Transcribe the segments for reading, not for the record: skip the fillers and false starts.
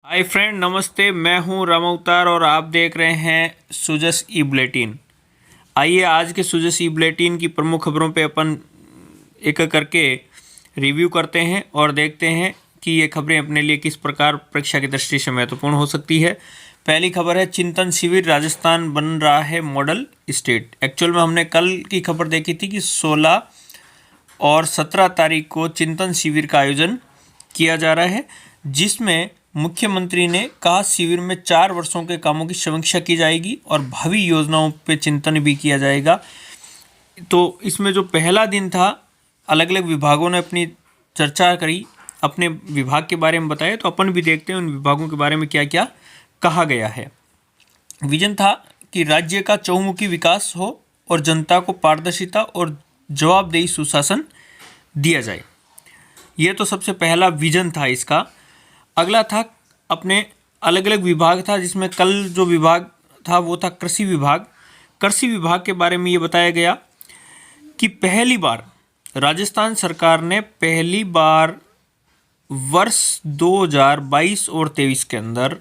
Hi friend, नमस्ते। मैं हूं राम अवतार और आप देख रहे हैं सुजस ई बुलेटिन। आइए आज के सुजस ई बुलेटिन की प्रमुख खबरों पे अपन एक एक करके रिव्यू करते हैं और देखते हैं कि ये खबरें अपने लिए किस प्रकार परीक्षा की दृष्टि से महत्वपूर्ण हो सकती है। पहली खबर है, चिंतन शिविर, राजस्थान बन रहा है मॉडल स्टेट। एक्चुअल में हमने कल की खबर देखी थी कि 16 और 17 तारीख को चिंतन शिविर का आयोजन किया जा रहा है, जिसमें मुख्यमंत्री ने कहा शिविर में 4 वर्षों के कामों की समीक्षा की जाएगी और भावी योजनाओं पर चिंतन भी किया जाएगा। तो इसमें जो पहला दिन था, अलग अलग विभागों ने अपनी चर्चा करी, अपने विभाग के बारे में बताया। तो अपन भी देखते हैं उन विभागों के बारे में क्या क्या कहा गया है। विजन था कि राज्य का चहुमुखी विकास हो और जनता को पारदर्शिता और जवाबदेही सुशासन दिया जाए। ये तो सबसे पहला विजन था इसका। अगला था अपने अलग अलग विभाग था, जिसमें कल जो विभाग था वो था कृषि विभाग। कृषि विभाग के बारे में ये बताया गया कि पहली बार राजस्थान सरकार ने पहली बार वर्ष 2022 और 23 के अंदर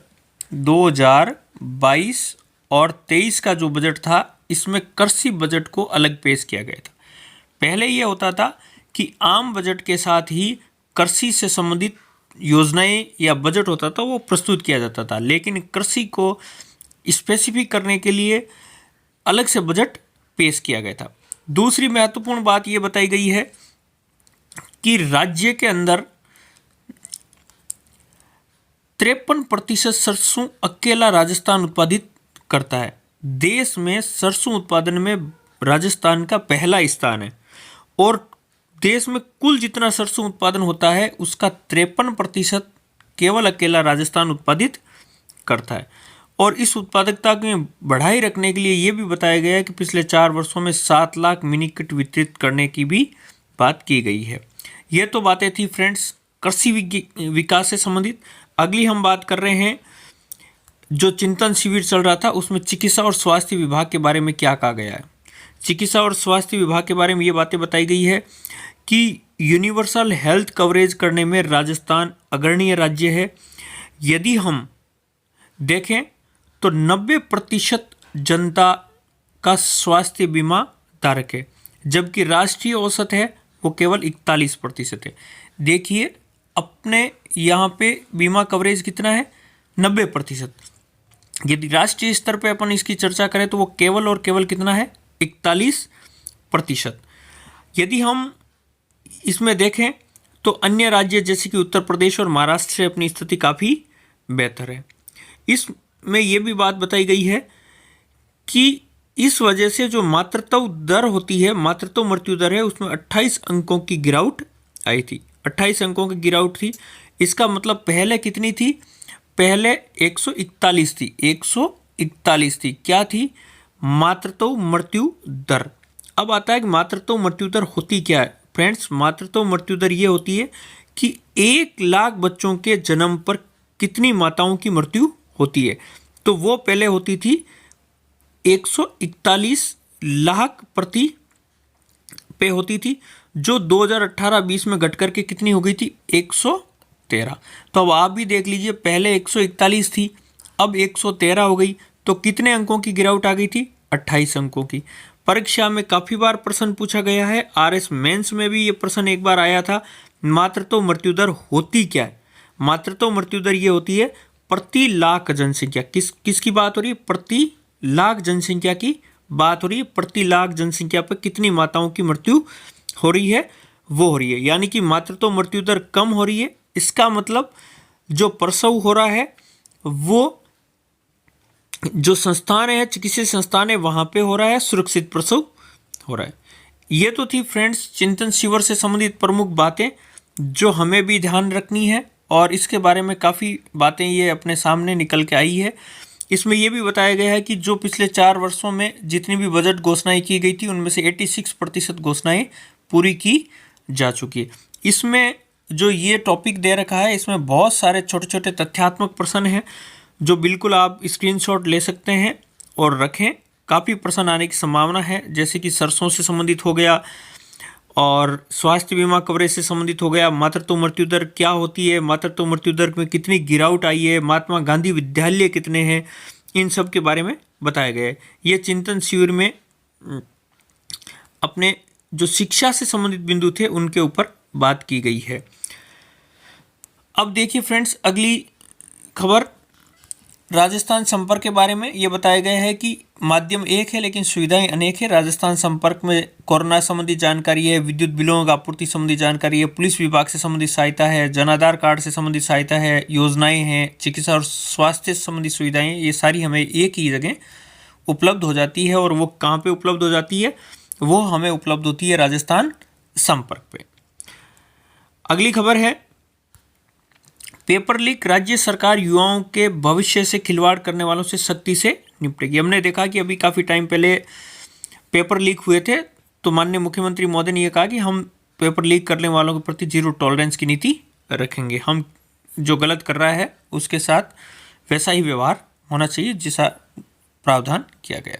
2022 और 23 का जो बजट था, इसमें कृषि बजट को अलग पेश किया गया था। पहले ये होता था कि आम बजट के साथ ही कृषि से संबंधित योजनाएं या बजट होता था वो प्रस्तुत किया जाता था, लेकिन कृषि को स्पेसिफिक करने के लिए अलग से बजट पेश किया गया था। दूसरी महत्वपूर्ण बात ये बताई गई है कि राज्य के अंदर 53% सरसों अकेला राजस्थान उत्पादित करता है। देश में सरसों उत्पादन में राजस्थान का पहला स्थान है और देश में कुल जितना सरसों उत्पादन होता है उसका 53% केवल अकेला राजस्थान उत्पादित करता है। और इस उत्पादकता में बढ़ाई रखने के लिए ये भी बताया गया है कि पिछले 4 वर्षों में 7 लाख मिनी किट वितरित करने की भी बात की गई है। ये तो बातें थी फ्रेंड्स कृषि विकास से संबंधित। अगली हम बात कर रहे हैं, जो चिंतन शिविर चल रहा था उसमें चिकित्सा और स्वास्थ्य विभाग के बारे में क्या कहा गया है। चिकित्सा और स्वास्थ्य विभाग के बारे में ये बातें बताई गई है कि यूनिवर्सल हेल्थ कवरेज करने में राजस्थान अग्रणीय राज्य है। यदि हम देखें तो 90% जनता का स्वास्थ्य बीमा धारक है, जबकि राष्ट्रीय औसत है वो केवल 41% है। देखिए अपने यहाँ पे बीमा कवरेज कितना है, 90%। यदि राष्ट्रीय स्तर पे अपन इसकी चर्चा करें तो वो केवल और केवल कितना है, 41%। यदि हम इसमें देखें तो अन्य राज्य जैसे कि उत्तर प्रदेश और महाराष्ट्र से अपनी स्थिति काफ़ी बेहतर है। इसमें यह भी बात बताई गई है कि इस वजह से जो मातृत्व दर होती है, मातृत्व मृत्यु दर है, उसमें 28 अंकों की गिरावट आई थी। 28 अंकों की गिरावट थी। इसका मतलब पहले कितनी थी, पहले 141 थी, 141 थी। क्या थी, मातृत्व मृत्यु दर। अब आता है कि मातृत्व मृत्यु दर होती क्या है फ्रेंड्स। मातृत्व मृत्यु दर ये होती है कि 1 लाख बच्चों के जन्म पर कितनी माताओं की मृत्यु होती है। तो वो पहले होती थी 141 लाख प्रति पे होती थी, जो 2018-20 में घट करके कितनी हो गई थी, 113। तो अब आप भी देख लीजिए, पहले 141 थी, अब 113 हो गई। तो कितने अंकों की गिरावट आ गई थी, 28 अंकों की। परीक्षा में काफ़ी बार प्रश्न पूछा गया है, आरएस मेंस में भी ये प्रश्न एक बार आया था। मातृत्व मृत्यु दर होती क्या है। मातृत्व मृत्यु दर ये होती है प्रति लाख जनसंख्या। किसकी बात हो रही है, प्रति लाख जनसंख्या की बात हो रही है। प्रति लाख जनसंख्या पर कितनी माताओं की मृत्यु हो रही है, वो हो रही है। यानी कि मातृत्व मृत्यु दर कम हो रही है। इसका मतलब जो प्रसव हो रहा है वो जो संस्थान है, चिकित्सा संस्थान है, वहाँ पे हो रहा है, सुरक्षित प्रसव हो रहा है। ये तो थी फ्रेंड्स चिंतन शिविर से संबंधित प्रमुख बातें जो हमें भी ध्यान रखनी है, और इसके बारे में काफ़ी बातें ये अपने सामने निकल के आई है। इसमें यह भी बताया गया है कि जो पिछले 4 वर्षों में जितनी भी बजट घोषणाएं की गई थी उनमें से 86% घोषणाएं पूरी की जा चुकी है। इसमें जो ये टॉपिक दे रखा है, इसमें बहुत सारे छोटे छोटे तथ्यात्मक प्रश्न हैं जो बिल्कुल आप स्क्रीनशॉट ले सकते हैं और रखें। काफ़ी प्रश्न आने की संभावना है, जैसे कि सरसों से संबंधित हो गया, और स्वास्थ्य बीमा कवरेज से संबंधित हो गया। मातृत्व मृत्यु दर क्या होती है, मातृत्व मृत्यु दर में कितनी गिरावट आई है, महात्मा गांधी विद्यालय कितने हैं, इन सब के बारे में बताया गया है। ये चिंतन शिविर में अपने जो शिक्षा से संबंधित बिंदु थे उनके ऊपर बात की गई है। अब देखिए फ्रेंड्स, अगली खबर राजस्थान संपर्क के बारे में ये बताया गया है कि माध्यम एक है लेकिन सुविधाएं अनेक है। राजस्थान संपर्क में कोरोना संबंधी जानकारी है, विद्युत बिलों की आपूर्ति संबंधी जानकारी है, पुलिस विभाग से संबंधित सहायता है, जन आधार कार्ड से संबंधित सहायता है, योजनाएं हैं, चिकित्सा और स्वास्थ्य संबंधी सुविधाएं, ये सारी हमें एक ही जगह उपलब्ध हो जाती है। और वो कहाँ पे उपलब्ध हो जाती है? वो हमें उपलब्ध होती है राजस्थान संपर्क पे। अगली खबर है पेपर लीक, राज्य सरकार युवाओं के भविष्य से खिलवाड़ करने वालों से सख्ती से निपटेगी। हमने देखा कि अभी काफ़ी टाइम पहले पेपर लीक हुए थे, तो माननीय मुख्यमंत्री महोदय ने यह कहा कि हम पेपर लीक करने वालों के प्रति जीरो टॉलरेंस की नीति रखेंगे। हम जो गलत कर रहा है उसके साथ वैसा ही व्यवहार होना चाहिए जैसा प्रावधान किया गया।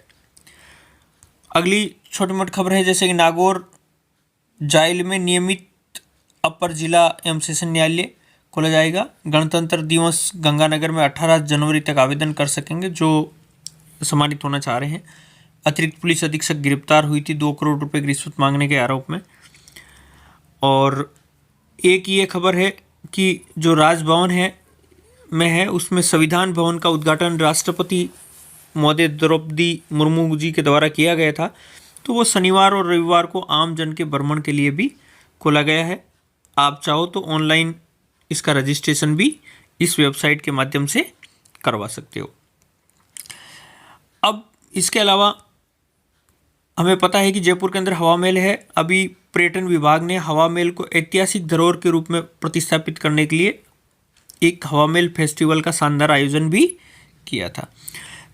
अगली छोटी मोटी खबर है जैसे कि नागौर जेल में नियमित अपर जिला एवं सेशन न्यायालय खोला जाएगा। गणतंत्र दिवस गंगानगर में 18 जनवरी तक आवेदन कर सकेंगे जो सम्मानित होना चाह रहे हैं। अतिरिक्त पुलिस अधीक्षक गिरफ्तार हुई थी 2 करोड़ रुपए की रिश्वत मांगने के आरोप में। और एक ये खबर है कि जो राजभवन है उसमें संविधान भवन का उद्घाटन राष्ट्रपति महोदय द्रौपदी मुर्मू जी के द्वारा किया गया था, तो वो शनिवार और रविवार को आम जन के भ्रमण के लिए भी खोला गया है। आप चाहो तो ऑनलाइन इसका रजिस्ट्रेशन भी इस वेबसाइट के माध्यम से करवा सकते हो। अब इसके अलावा हमें पता है कि जयपुर के अंदर हवा महल है। अभी पर्यटन विभाग ने हवा महल को ऐतिहासिक धरोहर के रूप में प्रतिस्थापित करने के लिए एक हवा महल फेस्टिवल का शानदार आयोजन भी किया था।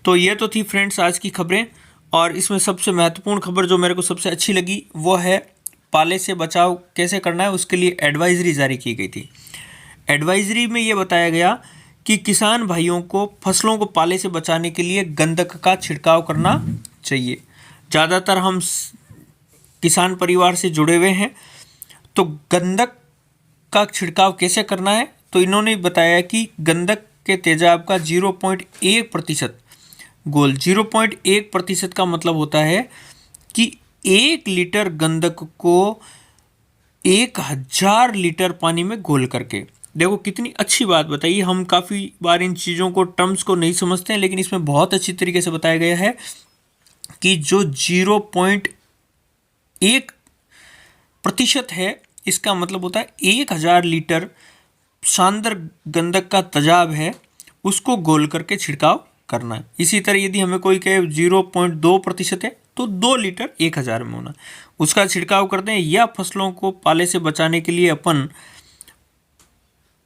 तो ये तो थी फ्रेंड्स आज की खबरें, और इसमें सबसे महत्वपूर्ण खबर जो मेरे को सबसे अच्छी लगी वो है पाले से बचाव कैसे करना है, उसके लिए एडवाइजरी जारी की गई थी। एडवाइजरी में ये बताया गया कि किसान भाइयों को फसलों को पाले से बचाने के लिए गंधक का छिड़काव करना चाहिए। ज़्यादातर हम किसान परिवार से जुड़े हुए हैं, तो गंधक का छिड़काव कैसे करना है, तो इन्होंने बताया कि गंधक के तेजाब का 0.1% गोल 0.1% का मतलब होता है कि 1 लीटर गंधक को 1000 लीटर पानी में घोल करके। देखो कितनी अच्छी बात बताइए। हम काफ़ी बार इन चीज़ों को टर्म्स को नहीं समझते हैं, लेकिन इसमें बहुत अच्छी तरीके से बताया गया है कि जो 0.1% है इसका मतलब होता है 1000 लीटर शानदार गंधक का तेजाब है उसको घोल करके छिड़काव करना है। इसी तरह यदि हमें कोई कहे 0.2% है तो 2 लीटर 1000 में होना, उसका छिड़काव करते हैं। या फसलों को पाले से बचाने के लिए अपन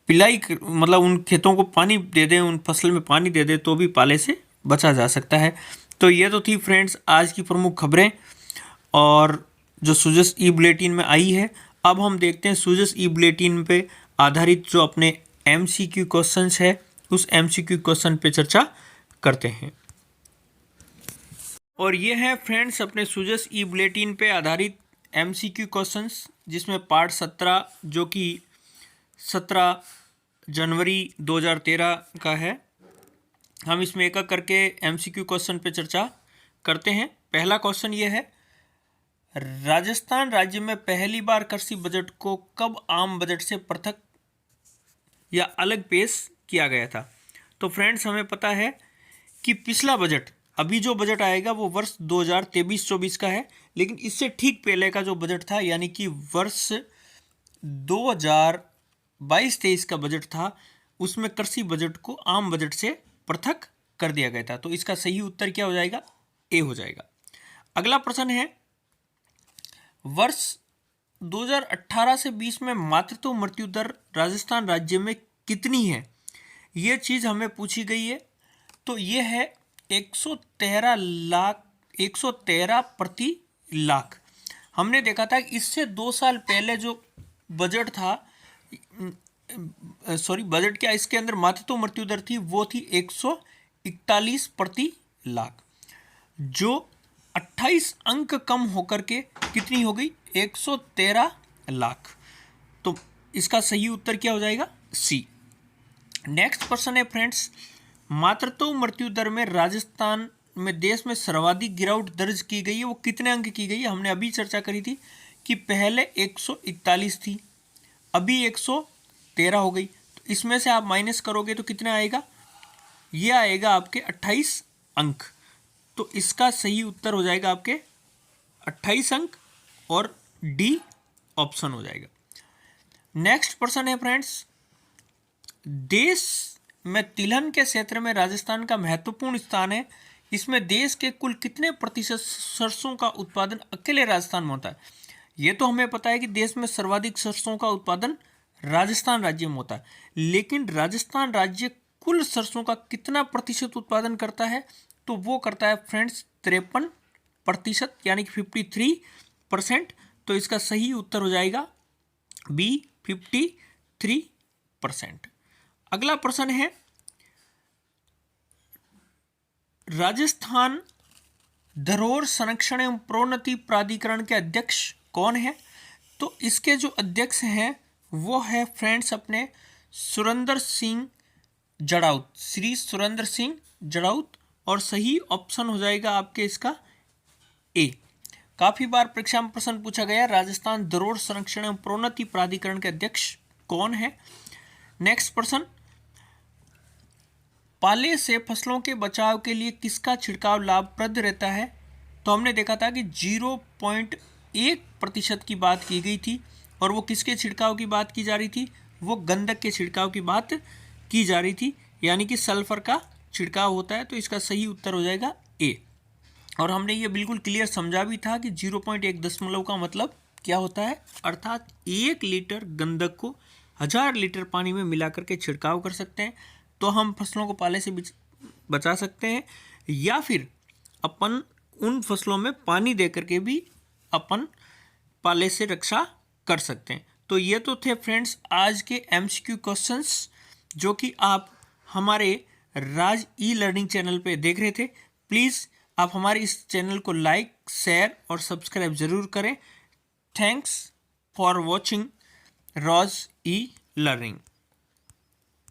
पिलाई मतलब उन खेतों को पानी दे दें, उन फसल में पानी दे दें तो भी पाले से बचा जा सकता है। तो ये तो थी फ्रेंड्स आज की प्रमुख खबरें और जो सुजस ई बुलेटिन में आई है। अब हम देखते हैं सुजस ई बुलेटिन पे आधारित जो अपने MCQ क्वेश्चंस है उस MCQ क्वेश्चन पे चर्चा करते हैं। और ये है फ्रेंड्स अपने सुजस ई बुलेटिन पे आधारित MCQ क्वेश्चंस, जिसमें पार्ट 17 जो कि 17 जनवरी 2013 का है। हम इसमें एक एक करके MCQ क्वेश्चन पे चर्चा करते हैं। पहला क्वेश्चन ये है, राजस्थान राज्य में पहली बार कृषि बजट को कब आम बजट से पृथक या अलग पेश किया गया था? तो फ्रेंड्स हमें पता है कि पिछला बजट, अभी जो बजट आएगा वो वर्ष 2023-24 का है, लेकिन इससे ठीक पहले का जो बजट था यानी कि वर्ष 2022-23 का बजट था, उसमें कृषि बजट को आम बजट से पृथक कर दिया गया था। तो इसका सही उत्तर क्या हो जाएगा? ए हो जाएगा। अगला प्रश्न है, वर्ष 2018 से 20 में मातृत्व मृत्यु दर राजस्थान राज्य में कितनी है? ये चीज़ हमें पूछी गई है। तो ये है 113 प्रति लाख। हमने देखा था कि इससे 2 साल पहले जो बजट था, बजट क्या, इसके अंदर मातृत्व मृत्यु दर थी वो थी 141 प्रति लाख, जो 28 अंक कम होकर के कितनी हो गई? 113 लाख। तो इसका सही उत्तर क्या हो जाएगा? सी। नेक्स्ट क्वेश्चन है फ्रेंड्स, मातृत्व मृत्यु दर में राजस्थान में देश में सर्वाधिक गिरावट दर्ज की गई है, वो कितने अंक की गई है? हमने अभी चर्चा करी थी कि पहले 141 थी, अभी 113 हो गई। तो इसमें से आप माइनस करोगे तो कितना आएगा? ये आएगा आपके 28 अंक। तो इसका सही उत्तर हो जाएगा आपके 28 अंक और डी ऑप्शन हो जाएगा। नेक्स्ट प्रश्न है फ्रेंड्स, देश में तिलहन के क्षेत्र में राजस्थान का महत्वपूर्ण स्थान है, इसमें देश के कुल कितने प्रतिशत सरसों का उत्पादन अकेले राजस्थान में होता है? ये तो हमें पता है कि देश में सर्वाधिक सरसों का उत्पादन राजस्थान राज्य में होता है, लेकिन राजस्थान राज्य कुल सरसों का कितना प्रतिशत उत्पादन करता है? तो वो करता है फ्रेंड्स 53%, यानी कि 53%। तो इसका सही उत्तर हो जाएगा बी, 53%। अगला प्रश्न है, राजस्थान धरोहर संरक्षण एवं प्रोन्नति प्राधिकरण के अध्यक्ष कौन है? तो इसके जो अध्यक्ष हैं वो है फ्रेंड्स अपने सुरेंद्र सिंह जड़ाउत, श्री सुरेंद्र सिंह जड़ाउत। और सही ऑप्शन हो जाएगा आपके इसका ए। काफी बार परीक्षा में प्रश्न पूछा गया, राजस्थान धरोहर संरक्षण एवं प्रोन्नति प्राधिकरण के अध्यक्ष कौन है? नेक्स्ट प्रश्न, पाले से फसलों के बचाव के लिए किसका छिड़काव लाभप्रद रहता है? तो हमने देखा था कि 0.1% की बात की गई थी, और वो किसके छिड़काव की बात की जा रही थी? वो गंधक के छिड़काव की बात की जा रही थी, यानी कि सल्फर का छिड़काव होता है। तो इसका सही उत्तर हो जाएगा ए। और हमने ये बिल्कुल क्लियर समझा भी था कि 0.1 का मतलब क्या होता है, अर्थात 1 लीटर गंधक को 1000 लीटर पानी में मिला करके छिड़काव कर सकते हैं, तो हम फसलों को पाले से बचा सकते हैं, या फिर अपन उन फसलों में पानी दे करके भी अपन पाले से रक्षा कर सकते हैं। तो ये तो थे फ्रेंड्स आज के MCQ क्वेश्चंस, जो कि आप हमारे राज ई लर्निंग चैनल पे देख रहे थे। प्लीज़ आप हमारे इस चैनल को लाइक, शेयर और सब्सक्राइब ज़रूर करें। Thanks for watching Raj e learning.